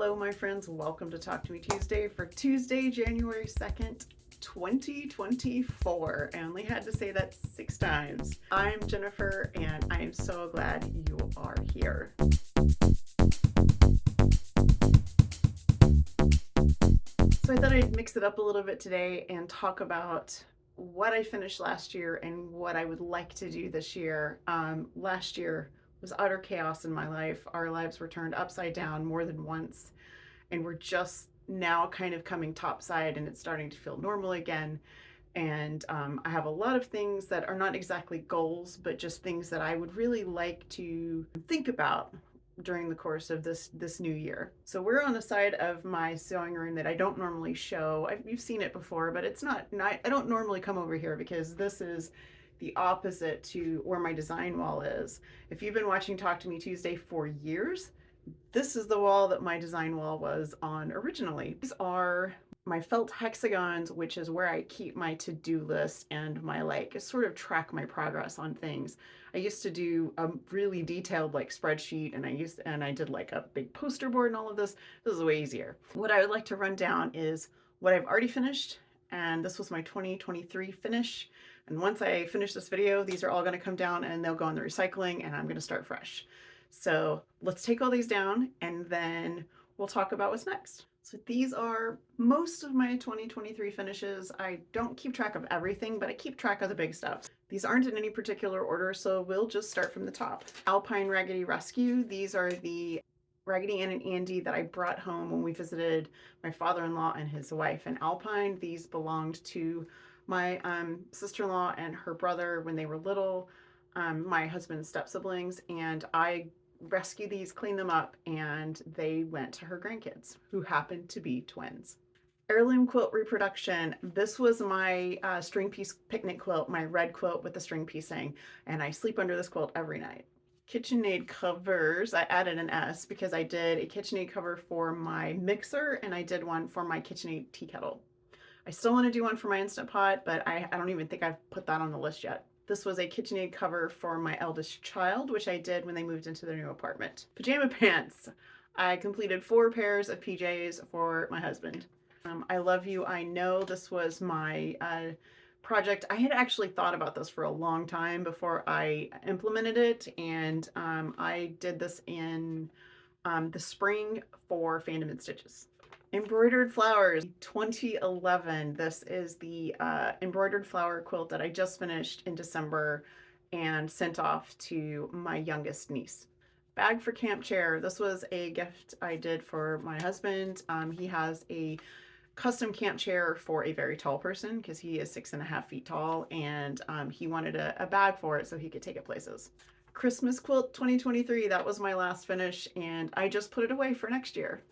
Hello, my friends. Welcome to Talk to Me Tuesday for Tuesday, January 2nd, 2024. I only had to say that 6 times. I'm Jennifer, and I am so glad you are here. So I thought I'd mix it up a little bit today and talk about what I finished last year and what I would like to do this year. Last year was utter chaos in my life. Our lives were turned upside down more than once, and we're just now kind of coming topside, and it's starting to feel normal again. And I have a lot of things that are not exactly goals, but just things that I would really like to think about during the course of this new year. So we're on a side of my sewing room that I don't normally show. You've seen it before, but it's not, I don't normally come over here because this is the opposite to where my design wall is. If you've been watching Talk to Me Tuesday for years, this is the wall that my design wall was on originally. These are my felt hexagons, which is where I keep my to-do list and my sort of track my progress on things. I used to do a really detailed spreadsheet, and I did like a big poster board and all of this. This is way easier. What I would like to run down is what I've already finished, and this was my 2023 finish. And once I finish this video, these are all going to come down and they'll go in the recycling, and I'm going to start fresh. So let's take all these down and then we'll talk about what's next. So these are most of my 2023 finishes. I don't keep track of everything, but I keep track of the big stuff. These aren't in any particular order, so we'll just start from the top. Alpine Raggedy Rescue. These are the Raggedy Ann and Andy that I brought home when we visited my father-in-law and his wife in Alpine. These belonged to my sister-in-law and her brother when they were little. My husband's step-siblings, and I rescued these, cleaned them up, and they went to her grandkids, who happened to be twins. Heirloom quilt reproduction. This was my string piece picnic quilt, my red quilt with the string piecing, and I sleep under this quilt every night. KitchenAid covers. I added an S because I did a KitchenAid cover for my mixer, and I did one for my KitchenAid tea kettle. I still want to do one for my Instant Pot, but I don't even think I've put that on the list yet. This was a KitchenAid cover for my eldest child, which I did when they moved into their new apartment. Pajama pants. I completed 4 pairs of PJs for my husband. I love you. I know this was my project. I had actually thought about this for a long time before I implemented it, and I did this in the spring for Fandom and Stitches. Embroidered flowers, 2011. This is the embroidered flower quilt that I just finished in December and sent off to my youngest niece. Bag for camp chair. This was a gift I did for my husband. He has a custom camp chair for a very tall person because he is 6.5 feet tall, and he wanted a bag for it so he could take it places. Christmas quilt 2023. That was my last finish, and I just put it away for next year.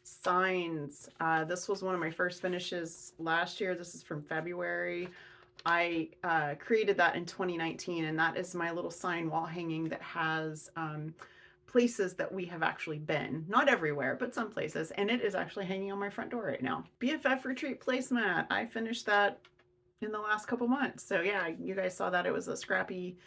Signs. This was one of my first finishes last year. This is from February. I created that in 2019, and that is my little sign wall hanging that has places that we have actually been. Not everywhere, but some places, and it is actually hanging on my front door right now. BFF Retreat placemat. I finished that in the last couple months. So yeah, you guys saw that. It was a Scrappy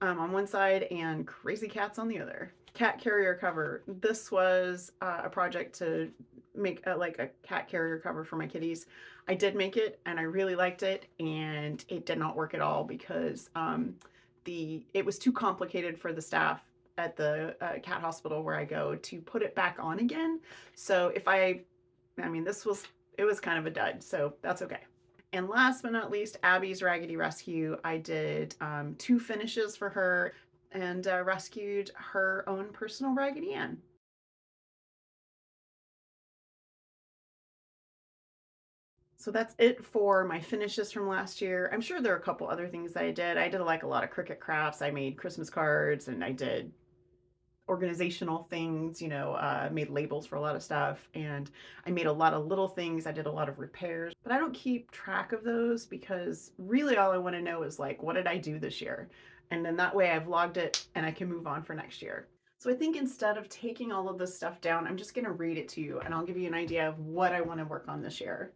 on one side and Crazy Cats on the other. Cat carrier cover. This was a project to make a cat carrier cover for my kitties. I did make it, and I really liked it, and it did not work at all because it was too complicated for the staff at the cat hospital where I go to put it back on again. So it was kind of a dud, so that's okay. And last but not least, Abby's Raggedy Rescue. I did 2 finishes for her and rescued her own personal Raggedy Ann. So that's it for my finishes from last year. I'm sure there are a couple other things that I did. I did a lot of Cricut crafts. I made Christmas cards, and I did organizational things, made labels for a lot of stuff, and I made a lot of little things. I did a lot of repairs, but I don't keep track of those because really all I want to know is what did I do this year? And then that way I've logged it and I can move on for next year. So I think instead of taking all of this stuff down, I'm just going to read it to you, and I'll give you an idea of what I want to work on this year.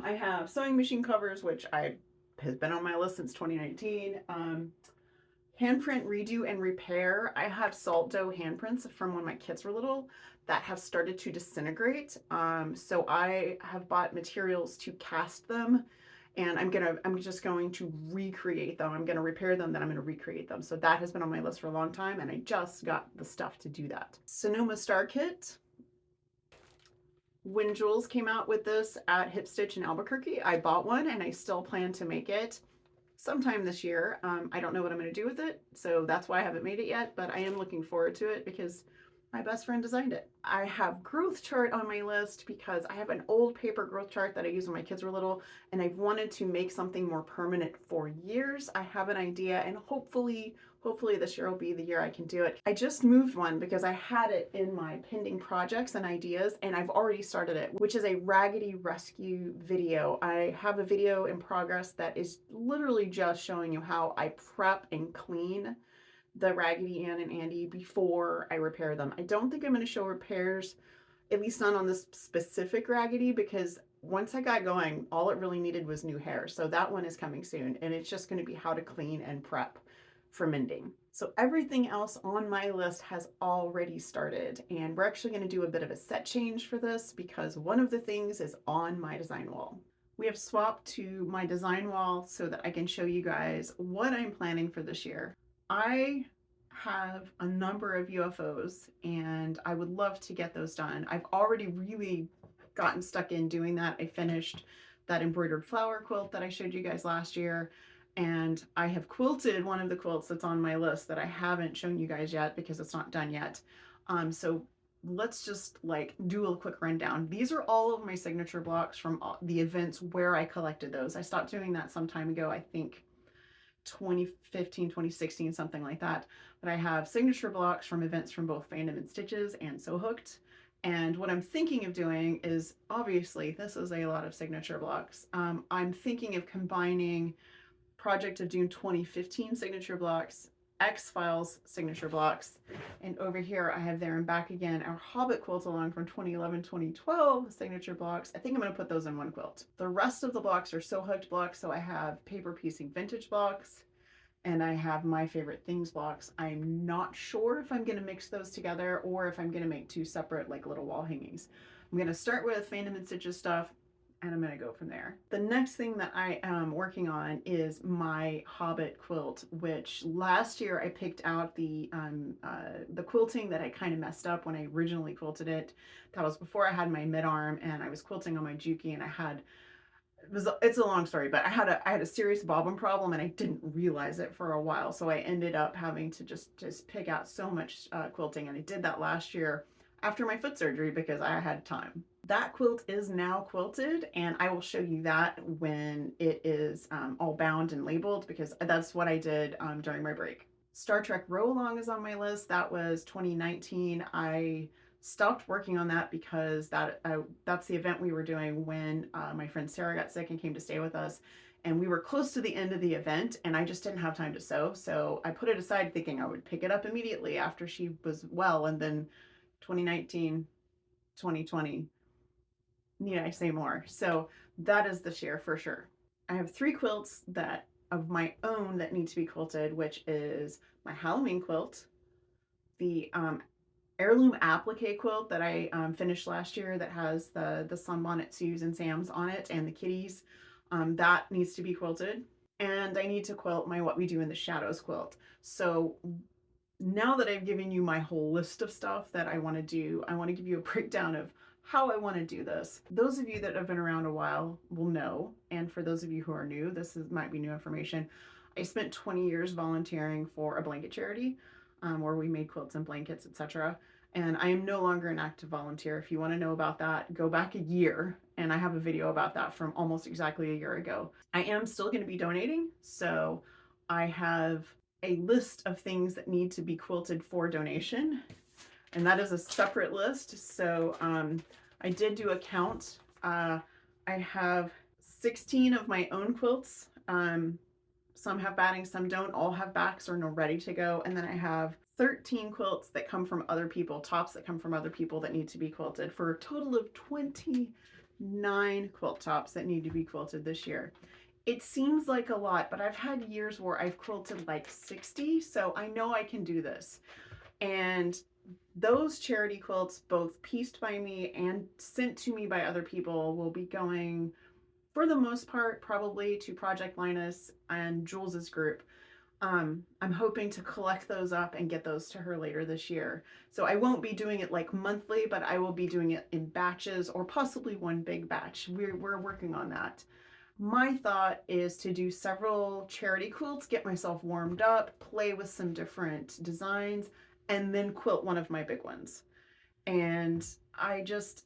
I have sewing machine covers, which has been on my list since 2019. Handprint redo and repair. I have salt dough handprints from when my kids were little that have started to disintegrate. So I have bought materials to cast them, and I'm just going to recreate them. I'm gonna repair them, then I'm gonna recreate them. So that has been on my list for a long time, and I just got the stuff to do that. Sonoma Star Kit. When Jules came out with this at Hip Stitch in Albuquerque, I bought one and I still plan to make it sometime this year. I don't know what I'm going to do with it, so that's why I haven't made it yet, but I am looking forward to it because my best friend designed it. I have growth chart on my list because I have an old paper growth chart that I used when my kids were little, and I've wanted to make something more permanent for years. I have an idea, and hopefully this year will be the year I can do it. I just moved one because I had it in my pending projects and ideas, and I've already started it, which is a raggedy rescue video. I have a video in progress that is literally just showing you how I prep and clean the Raggedy Ann and Andy before I repair them. I don't think I'm going to show repairs, at least not on this specific Raggedy, because once I got going, all it really needed was new hair. So that one is coming soon, and it's just going to be how to clean and prep for mending. So everything else on my list has already started, and we're actually going to do a bit of a set change for this because one of the things is on my design wall. We have swapped to my design wall so that I can show you guys what I'm planning for this year. I have a number of UFOs and I would love to get those done. I've already really gotten stuck in doing that. I finished that embroidered flower quilt that I showed you guys last year, and I have quilted one of the quilts that's on my list that I haven't shown you guys yet because it's not done yet. So let's just like do a quick rundown. These are all of my signature blocks from the events where I collected those. I stopped doing that some time ago, I think 2015, 2016, something like that. But I have signature blocks from events from both Fandom and Stitches and So Hooked. And what I'm thinking of doing is, obviously, this is a lot of signature blocks. I'm thinking of combining Project of June 2015 signature blocks, X-Files signature blocks, and over here I have There and Back Again, our Hobbit quilt along from 2011, 2012 signature blocks. I think I'm going to put those in one quilt. The rest of the blocks are So Hooked blocks, so I have Paper Piecing Vintage blocks, and I have My Favorite Things blocks. I'm not sure if I'm going to mix those together or if I'm going to make two separate like little wall hangings. I'm going to start with Fandom and Stitches stuff, and I'm going to go from there. The next thing that I am working on is my Hobbit quilt, which last year I picked out the quilting that I kind of messed up when I originally quilted it. That was before I had my mid-arm, and I was quilting on my Juki, and I had, it's a long story, but I had a serious bobbin problem, and I didn't realize it for a while. So I ended up having to just pick out so much quilting, and I did that last year after my foot surgery because I had time. That quilt is now quilted, and I will show you that when it is all bound and labeled because that's what I did during my break. Star Trek Row Along is on my list. That was 2019. I stopped working on that because that's the event we were doing when my friend Sarah got sick and came to stay with us, and we were close to the end of the event, and I just didn't have time to sew, so I put it aside thinking I would pick it up immediately after she was well, and then 2019, 2020, need I say more? So that is this year for sure. I have 3 quilts that of my own that need to be quilted, which is my Halloween quilt, the heirloom applique quilt that I finished last year that has the sunbonnet Sues and Sams on it and the kitties. That needs to be quilted. And I need to quilt my What We Do in the Shadows quilt. So now that I've given you my whole list of stuff that I want to do, I want to give you a breakdown of how I want to do this. Those of you that have been around a while will know, and for those of you who are new, might be new information. I spent 20 years volunteering for a blanket charity where we made quilts and blankets, etc. And I am no longer an active volunteer. If you want to know about that, go back a year, and I have a video about that from almost exactly a year ago. I am still going to be donating, so I have a list of things that need to be quilted for donation, and that is a separate list. So I did do a count. I have 16 of my own quilts. Some have batting, some don't. All have backs or no ready to go. And then I have 13 quilts that come from other people, tops that come from other people that need to be quilted, for a total of 29 quilt tops that need to be quilted this year. It seems like a lot, but I've had years where I've quilted like 60, so I know I can do this. And those charity quilts, both pieced by me and sent to me by other people, will be going for the most part probably to Project Linus and Jules's group. I'm hoping to collect those up and get those to her later this year. So I won't be doing it like monthly, but I will be doing it in batches or possibly one big batch. We're working on that. My thought is to do several charity quilts, get myself warmed up, play with some different designs, and then quilt one of my big ones. And I just,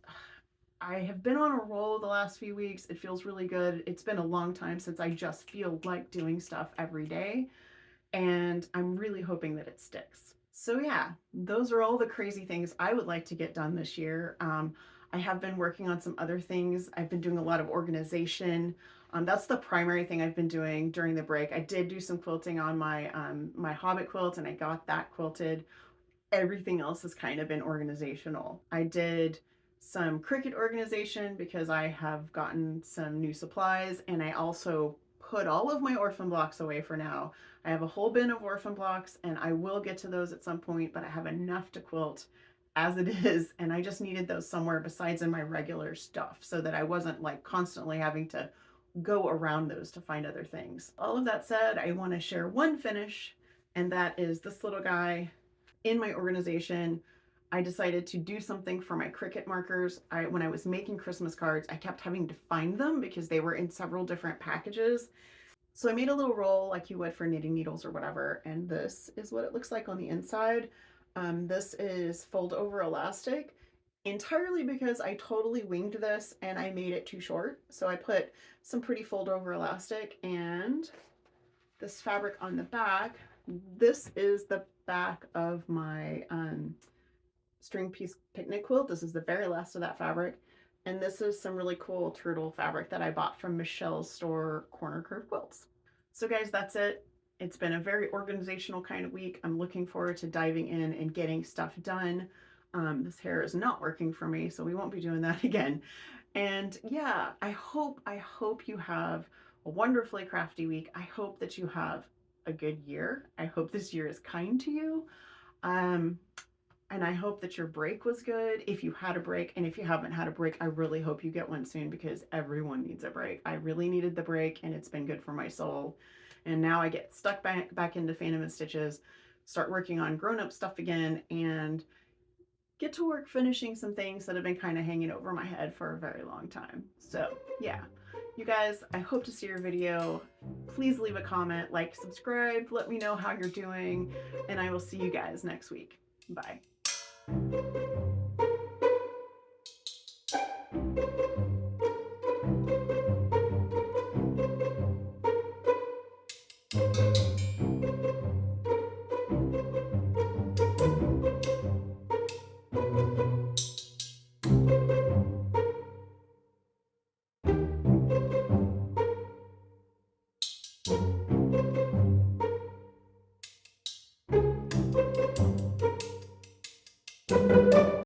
I have been on a roll the last few weeks. It feels really good. It's been a long time since I just feel like doing stuff every day, and I'm really hoping that it sticks. So yeah, those are all the crazy things I would like to get done this year. I have been working on some other things. I've been doing a lot of organization. That's the primary thing I've been doing during the break. I did do some quilting on my Hobbit quilt, and I got that quilted. Everything else has kind of been organizational. I did some Cricut organization because I have gotten some new supplies, and I also put all of my orphan blocks away for now. I have a whole bin of orphan blocks, and I will get to those at some point, but I have enough to quilt as it is, and I just needed those somewhere besides in my regular stuff so that I wasn't like constantly having to go around those to find other things. All of that said, I want to share one finish, and that is this little guy in my organization. I decided to do something for my Cricut markers. When I was making Christmas cards, I kept having to find them because they were in several different packages. So I made a little roll like you would for knitting needles or whatever, and this is what it looks like on the inside. This is fold over elastic, entirely because I totally winged this and I made it too short. So I put some pretty fold over elastic and this fabric on the back. This is the back of my string piece picnic quilt. This is the very last of that fabric. And this is some really cool turtle fabric that I bought from Michelle's store, Corner Curve Quilts. So guys, that's it. It's been a very organizational kind of week. I'm looking forward to diving in and getting stuff done. This hair is not working for me, so we won't be doing that again. And yeah, I hope you have a wonderfully crafty week. I hope that you have a good year. I hope this year is kind to you. Um, and I hope that your break was good. If you had a break, and if you haven't had a break, I really hope you get one soon because everyone needs a break. I really needed the break, and it's been good for my soul. And now I get stuck back into Phantom and Stitches, start working on grown-up stuff again, and get to work finishing some things that have been kind of hanging over my head for a very long time. So yeah, you guys, I hope to see your video. Please leave a comment, like, subscribe, let me know how you're doing, and I will see you guys next week. Bye.